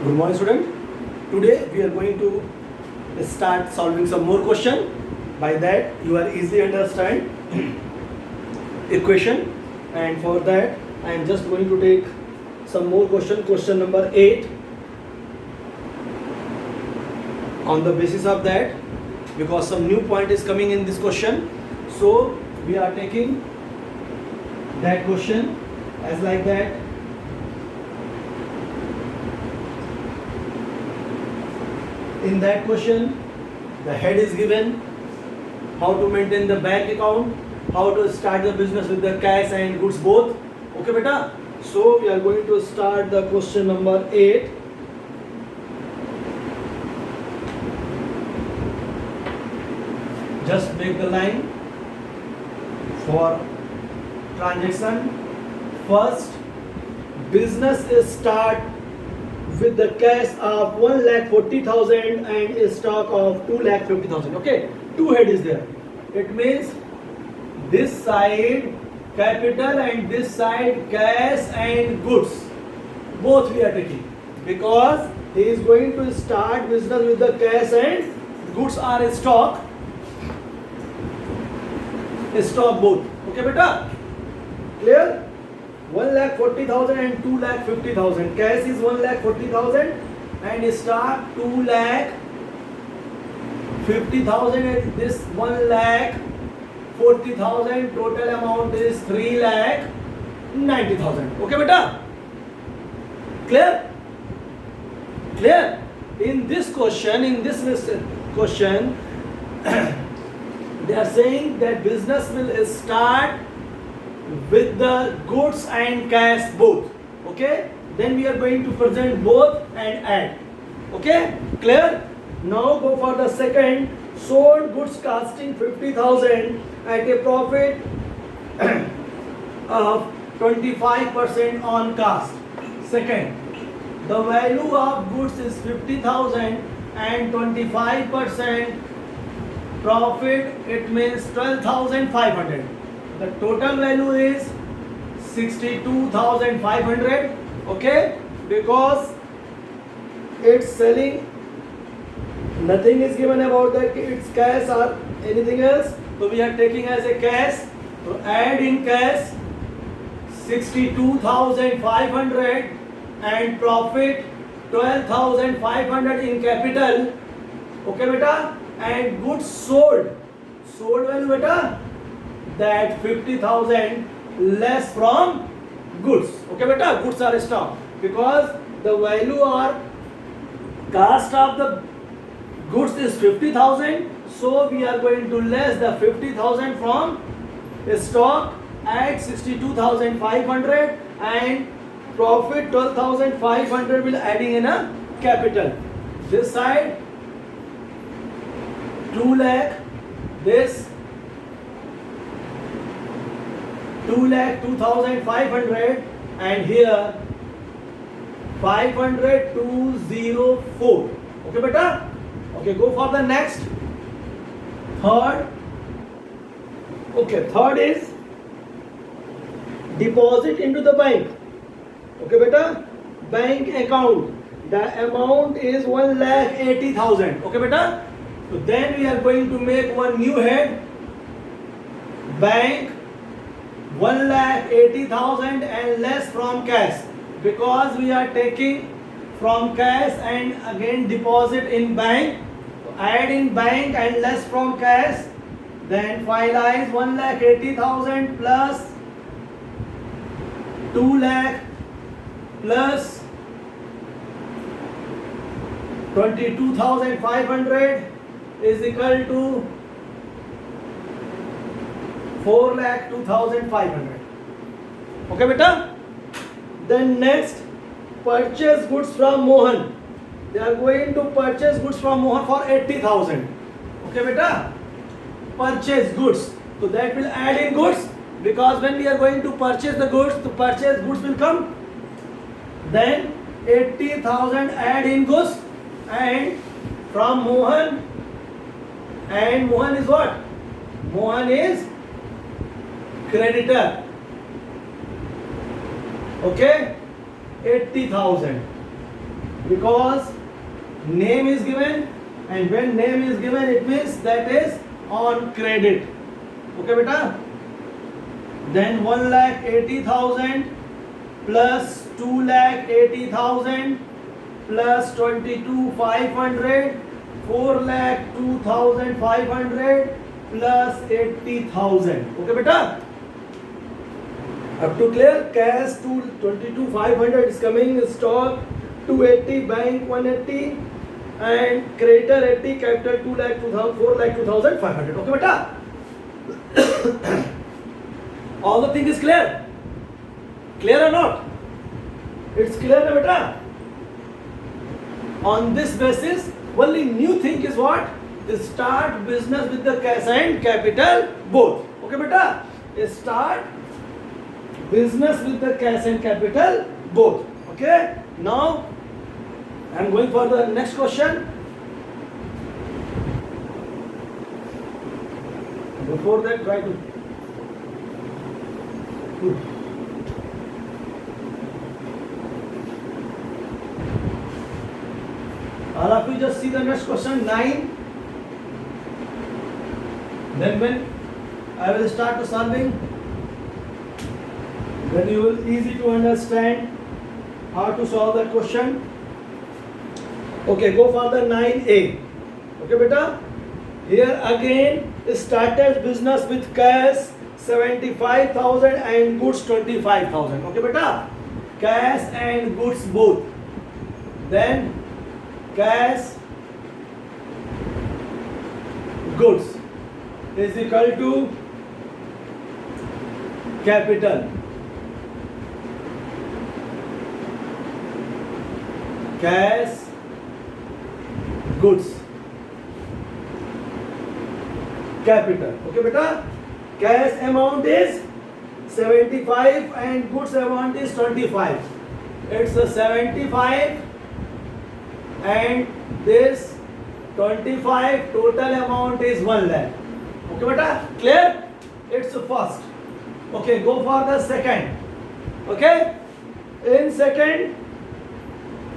Good morning, student. Today we are going to start solving some more question. By that you are easily understand equation, and for that I am just going to take some more question. Question number 8. On the basis of that, because some new point is coming in this question, so we are taking that question as like that. In that question, the head is given, how to maintain the bank account, how to start the business with the cash and goods both. Okay, beta? So we are going to start the question number 8. Just make the line for transaction. First, business is start with the cash of 1,40,000 and a stock of 2,50,000. Okay, two head is there. It means this side capital and this side cash and goods. Both we are taking because he is going to start business with the cash and goods are in stock. Stock both. Okay, beta? Clear? 1,40,000 and 2,50,000. Cash is 1,40,000 and stock 2,50,000 and this 1,40,000. Total amount is 3,90,000. Okay, beta? Clear? Clear? In this question, they are saying that business will start with the goods and cash both. Okay, then we are going to present both and add. Okay, clear? Now go for the second. Sold goods costing 50,000 at a profit of 25% on cost. Second, the value of goods is 50,000 and 25% profit, it means 12,500. The total value is 62,500. Okay, because it's selling, nothing is given about that it's cash or anything else, so we are taking as a cash. So add in cash 62,500 and profit 12,500 in capital. Okay, beta? And goods sold value, beta, that 50,000 less from goods. Okay, beta? Goods are stock because the value or cost of the goods is 50,000, so we are going to less the 50,000 from stock, add 62,500 and profit 12,500 will adding in a capital. This side 2 lakh, this 2,02,500 and here 500,204. Okay, beta? Okay, go for the next. Third. Okay, third is deposit into the bank. Okay, beta? Bank account. The amount is 1,80,000. Okay, beta? So then we are going to make one new head. Bank 1,80,000 and less from cash, because we are taking from cash and again deposit in bank. So add in bank and less from cash. Then finalize 1,80,000 plus 2 lakh plus 22,500 is equal to 4,02,500. Okay, beta? Then next, purchase goods from Mohan. They are going to purchase goods from Mohan for 80,000. Okay, beta? Purchase goods. So that will add in goods, because when we are going to purchase the goods, to purchase goods will come. Then 80,000 add in goods and from Mohan. And Mohan is what? Mohan is creditor. Okay, 80,000. because name is given, and when name is given it means that is on credit. Okay beta. Then 1,80,000 plus 2,80,000 plus 22,500, 4,02,500 plus 80,000. Okay beta. Up to clear? Cash 22,500 is coming, stock 280, bank 180, and creditor 80, capital 2,02,000, 4,02,500. Okay beta. All the thing is clear? Clear or not? It's clear na beta? On this basis, only new thing is what? Start business with the cash and capital both. Okay beta? Start business with the cash and capital both. Okay? Now, I am going for the next question. Before that, try to all of you just see the next question 9. Then when I will start to solving, then you will easy to understand how to solve that question. Okay, go for the 9A. Okay beta. Here again started business with cash 75,000 and goods 25,000. Okay beta. Cash and goods both. Then cash goods is equal to capital. Cash goods capital. Okay beta. Cash amount is 75 and goods amount is 25. It's a 75 and this 25, total amount is 1 lakh. Okay beta. Clear? It's the first. Okay, go for the second. Okay. In second,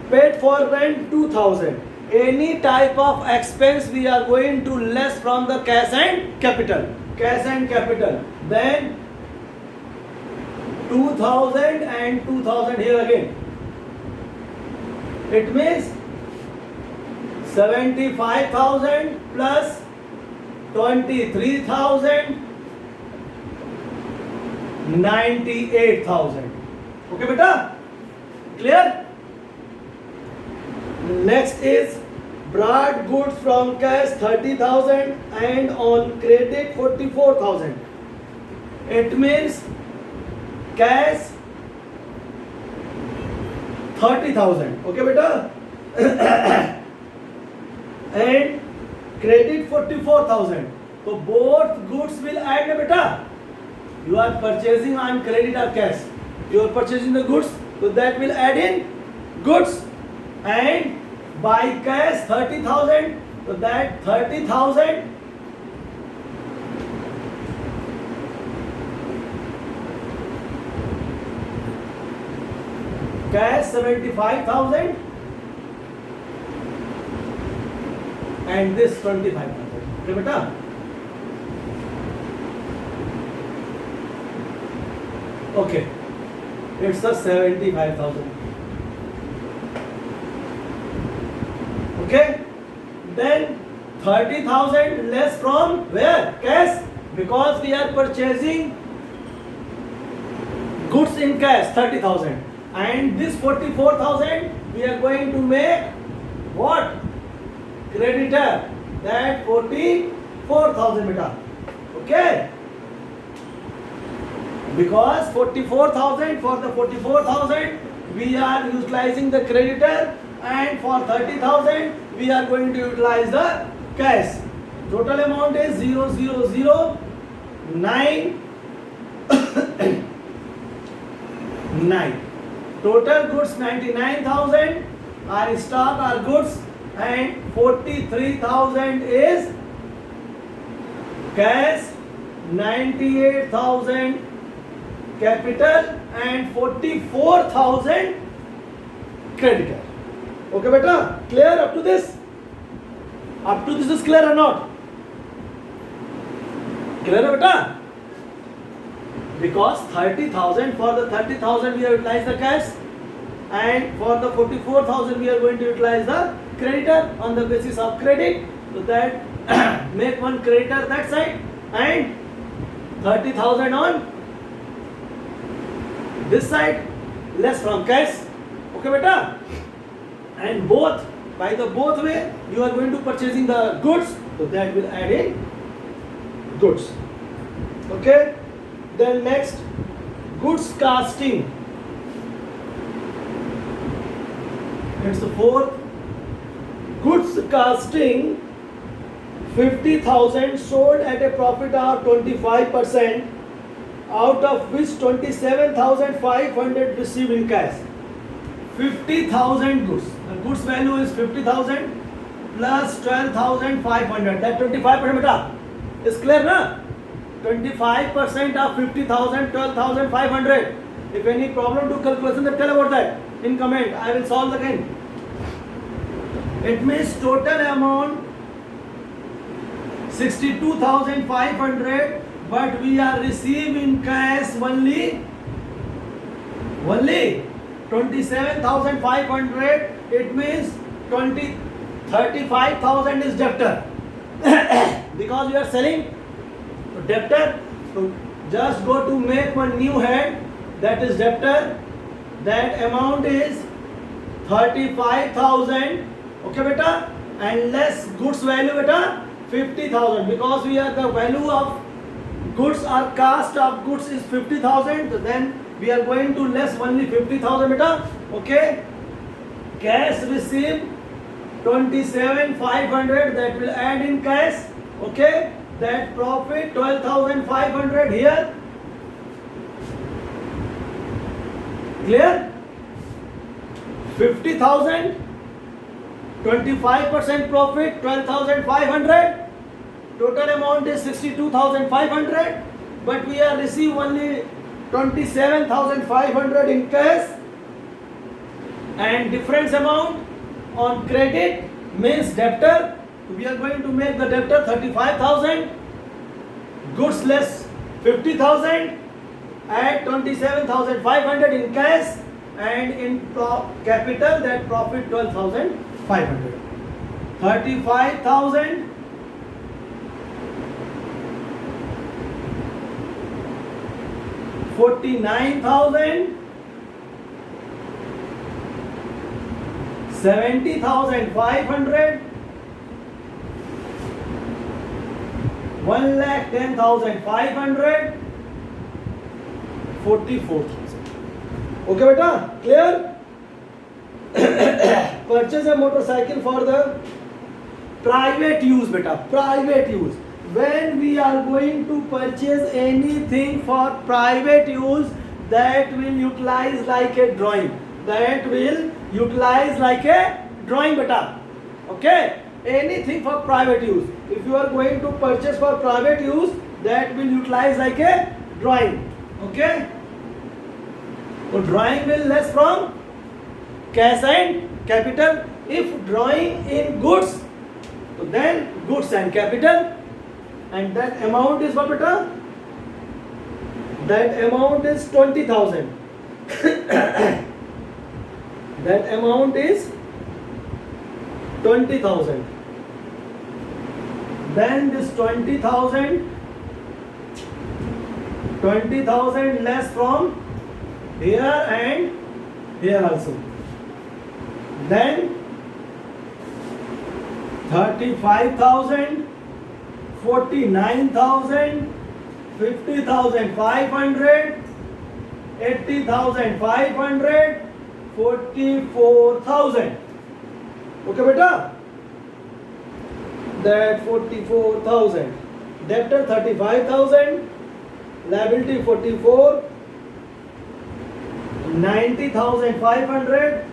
paid for rent 2,000. Any type of expense we are going to less from the cash and capital. Cash and capital. Then 2,000 and 2,000 here again. It means 75,000 plus 23,000, 98,000. Okay beta? Clear? Next is brought goods from cash 30,000 and on credit 44,000. It means cash 30,000. Okay beta? And credit 44,000. So both goods will add na beta. You are purchasing on credit or cash. You are purchasing the goods, so that will add in goods. And by cash 30,000, so that 30,000 cash 75,000 and this 25,000. Okay beta? Okay, it's a 75,000. Okay, then 30,000 less from where? Cash, because we are purchasing goods in cash 30,000 and this 44,000 we are going to make what? Creditor, that 44,000 beta. Okay, because 44,000, for the 44,000 we are utilizing the creditor and for 30,000 we are going to utilize the cash. Total amount is 0,009 9. Total goods 99,000 are stock or goods and 43,000 is cash, 98,000 capital and 44,000 creditor. Okay beta, clear up to this? Up to this is clear or not? Clear hai beta? Because 30,000, for the 30,000 we have utilized the cash, and for the 44,000 we are going to utilize the creditor on the basis of credit. So that make one creditor that side and 30,000 on this side, less from cash. Okay beta? And both, by the both way you are going to purchasing the goods, so that will add in goods. Okay, then next, goods costing. It's the fourth. Goods costing 50,000 sold at a profit of 25%, out of which 27,500 received in cash. 50,000 goods. The goods value is 50,000 plus 12,500. That 25% beta is clear na? 25% of 50,000, 12,500. If any problem to calculation, then tell about that in comment. I will solve again. It means total amount 62,500, but we are receiving cash only 27,500. It means 35,000 is debtor because we are selling debtor. So just go to make one new head, that is debtor. That amount is 35,000. Okay beta, and less goods value beta 50,000, because we are the value of goods or cost of goods is 50,000. So then we are going to less only 50,000 beta. Okay, cash received 27,500, that will add in cash. Okay, that profit 12,500 here. Clear? 50,000, 25% profit 12,500. Total amount is 62,500, but we are receive only 27,500 in cash, and difference amount on credit means debtor. We are going to make the debtor 35,000, goods less 50,000, add 27,500 in cash, and in capital that profit 12,500. 35,000 49,000 70,500 1,10,500 44,000. Okay beta, clear? Purchase a motorcycle for the private use beta, private use. When we are going to purchase anything for private use, that will utilize like a drawing, that will utilize like a drawing beta. Okay, anything for private use, if you are going to purchase for private use, that will utilize like a drawing. Okay, so drawing will less from cash and capital. If drawing in goods, so then goods and capital, and that amount is what beta? That amount is 20,000. That amount is 20,000. Then this 20,000 less from here and here also. Then 35,000, 49,000, 50,500, 80,500, 44,000. Okay beta? That 44,000. Debtor 35,000, liability 44, 90,500,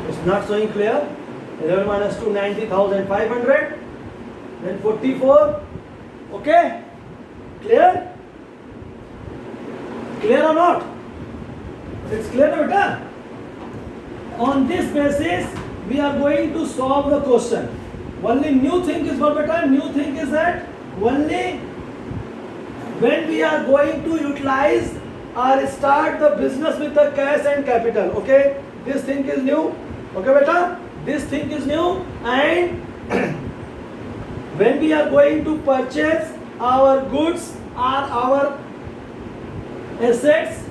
it's not showing clear. 11 minus 2, 90,500. then 44. Okay, clear? Clear or not? It's clear, beta? On this basis, we are going to solve the question. Only new thing is what, beta? New thing is that only when we are going to utilize or start the business with the cash and capital. Okay, this thing is new. Okay, beta? This thing is new. And when we are going to purchase our goods or our assets,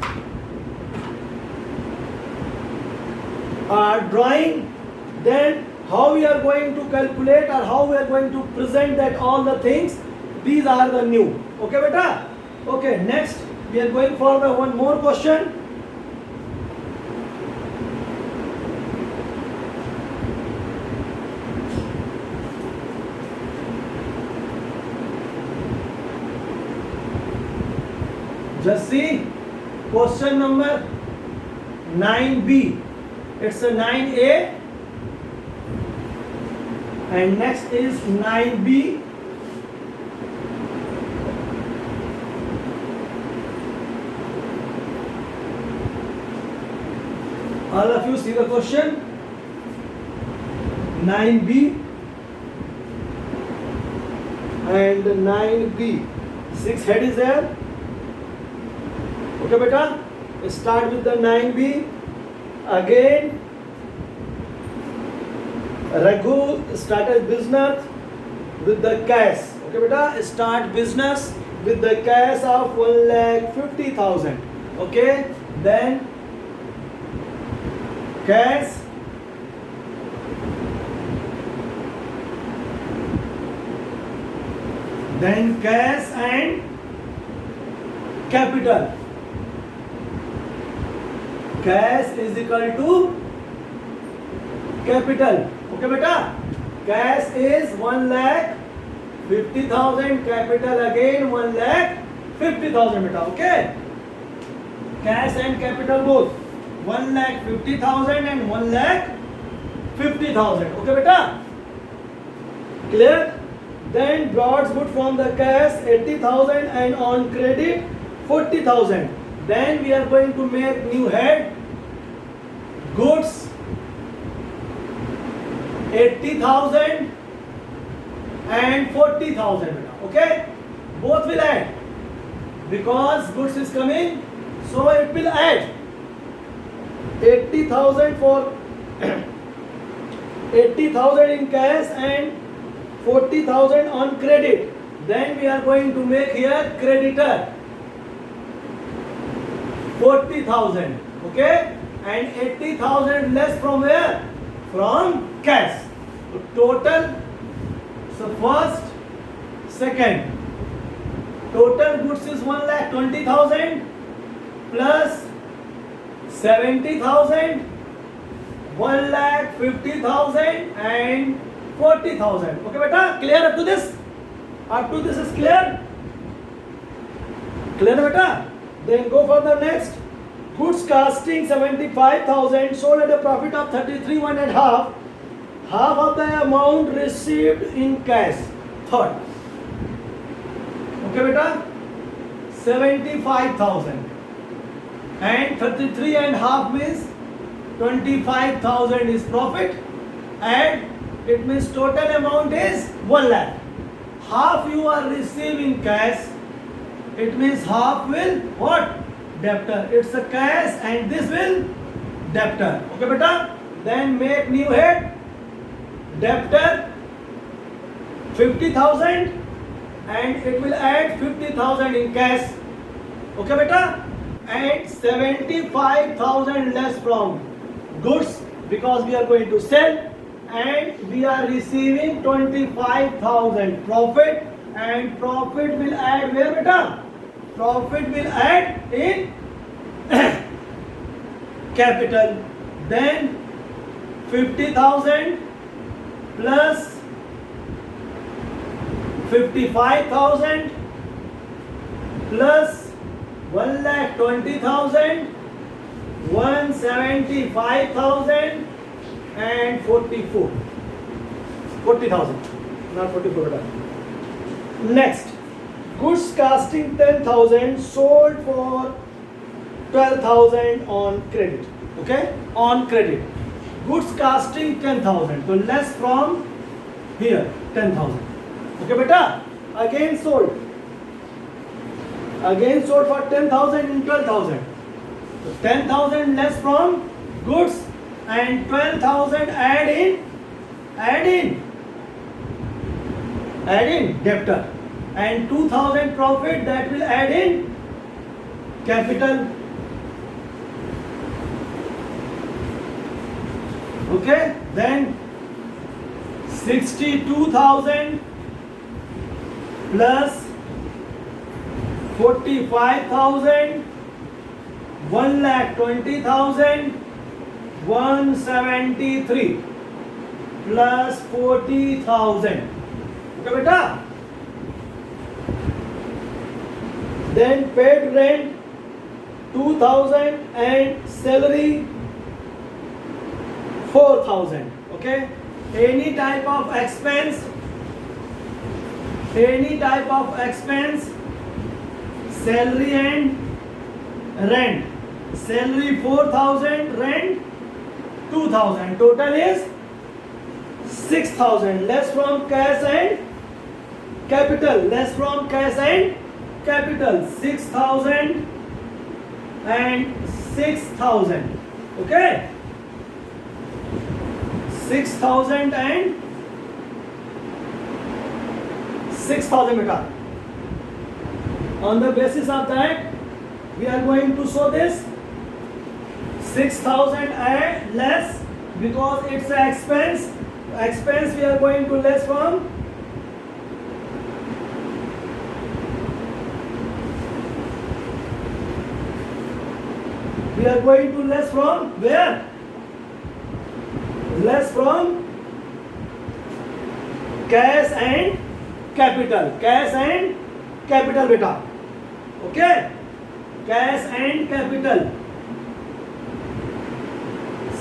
drawing, then how we are going to calculate or how we are going to present that all the things, these are the new. Okay, beta? Okay, next we are going for the one more question. Just see question number 9b. It's a 9a and next is 9b. All of you see the question 9b and 9b. 6 head is there. Okay, beta? Start with the 9b. Again, Raghu started business with the cash. Okay, beta? Start business with the cash of 1,50,000. Okay, then cash, then cash and capital. Cash is equal to capital. Okay, beta? Cash is 1,50,000. Capital again 1,50,000, beta. Okay? Cash and capital both 1,50,000 and 1,50,000. Okay, beta? Clear? Then brought good from the cash 80,000 and on credit 40,000. Then we are going to make new head. Goods 80,000 and 40,000. Okay? Both will add. Because goods is coming, so it will add. 80,000 for 80,000 in cash and 40,000 on credit. Then we are going to make here creditor 40,000. Okay? And 80,000 less from where? From cash. So total, so first, second. Total goods is 1,20,000 plus 70,000, 1,50,000 and 40,000. Okay, beta? Clear up to this? Up to this is clear? Clear, beta? Then go for the next. Goods costing 75,000, sold at a profit of 33.5. Half of the amount received in cash. Third. Okay, beta? 75,000. And 33.5 means 25,000 is profit. And it means total amount is 1 lakh. Half you are receiving cash. It means half will what? Debtor. It's a cash and this will debtor. Okay, beta? Then make new head. Debtor 50,000 and it will add 50,000 in cash. Okay, beta? And 75,000 less from goods because we are going to sell, and we are receiving 25,000 profit, and profit will add where, beta? Profit will add in capital. Then 50,000 plus 55,000 plus 1,20,000, 175,000 and 40,000. not 44 beta. Next, goods costing 10,000 sold for 12,000 on credit. Okay, on credit. Goods costing 10,000. So less from here 10,000. Okay, beta. Again sold. Again sold for 10,000 in 12,000. So 10,000 less from goods and 12,000 add in debtor, and 2,000 profit, that will add in capital. Okay, then 62,000 plus 45,000, 1,20,000, 173 plus 40,000. Okay, beta. Then paid rent 2,000 and salary 4,000. Okay, any type of expense, salary and rent. Salary 4,000, rent 2,000. Total is 6,000. Less from cash and capital. 6,000 and 6,000. Okay. 6,000 and 6,000 beta. On the basis of that, we are going to show this 6,000 and less, because it's an expense. Expense we are going to less from where? Less from cash and capital. Beta. Okay, cash and capital.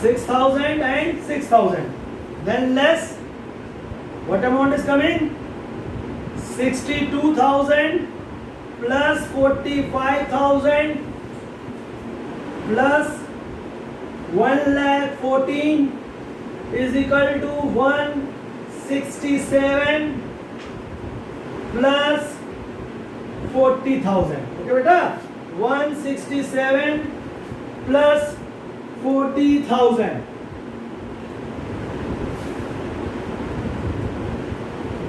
6,000 and 6,000. Then less, what amount is coming? 62,000 plus 45,000 plus 1,14,000 is equal to 167 plus 40,000. Okay, beta. 167 plus 40,000.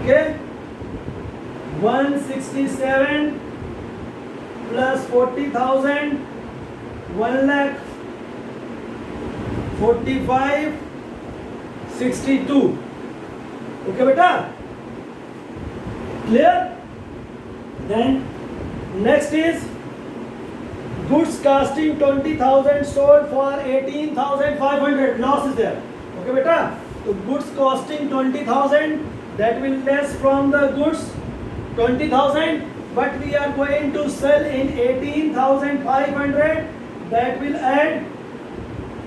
Okay, 167 plus 40,000, 1,45,000, 62. Okay, beta. Clear? Then next is goods costing 20,000 sold for 18,500. Loss is there. Okay, beta. So goods costing 20,000, that will less from the goods 20,000, but we are going to sell in 18,500. That will add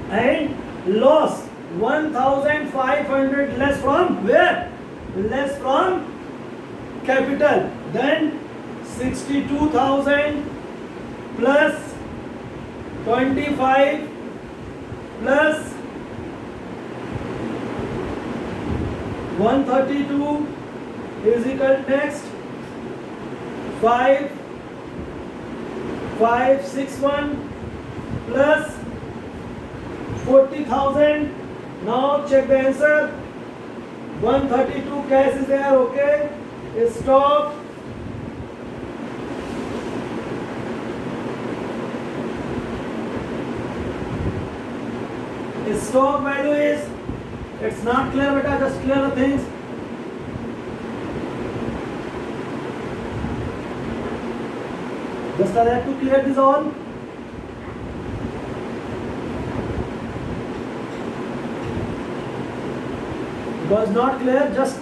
and loss 1,500 less from where? Less from capital. Then 62,000 plus 25 plus 132 is equal next 5,561 plus 40,000. Now check the answer. 132 cash is there. Okay, stop. Stock value is, it's not clear beta, just clear the things. Just I have to clear this all. Was not clear, just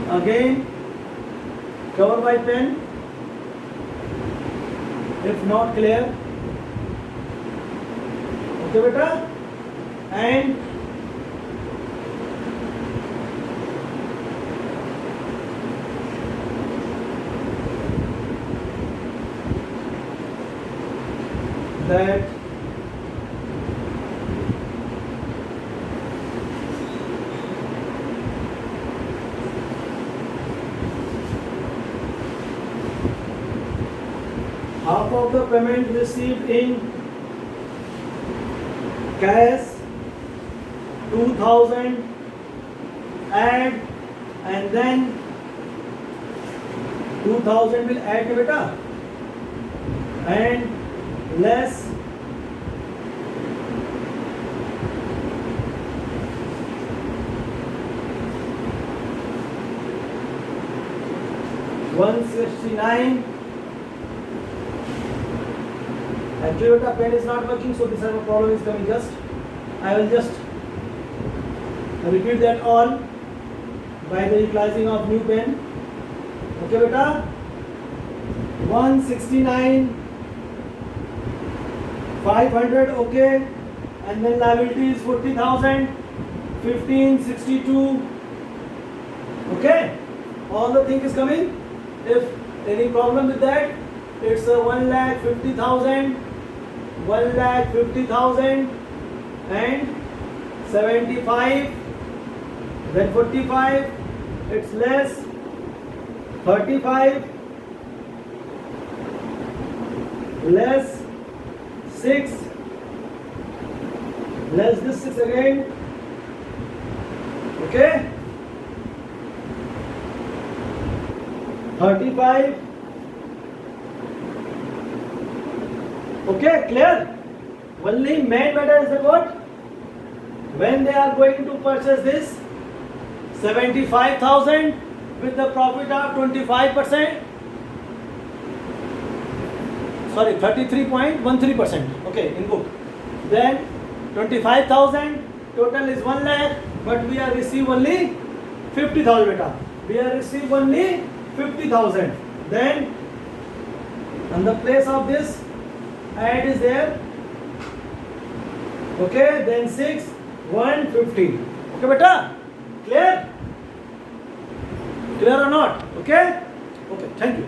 again cover by pen if not clear. Okay, beta. And that half of the payment received in cash 2000 add and then 2000 will add के बेटा and less $169. Actually beta pen is not working, so this type of problem is coming. I will just repeat that all by the utilizing of new pen. Okay beta, 169 500, okay, and then liability is 40,000, 1562, okay, all the thing is coming. If any problem with that, it's a 1,50,000, 1,50,000 and 75, then 45, it's less 35, less 6, less this 6 again, okay, 35, okay, clear? Only main matter is what? When they are going to purchase this 75,000 with the profit of 25%, sorry, 33.13%, okay, in book. Then 25,000, total is 1 lakh, but we are receive only 50,000 beta. We are receive only 50,000. Then on the place of this, add is there. Okay, then 6, 150. Okay, beta? Clear? Clear or not? Okay? Okay, thank you.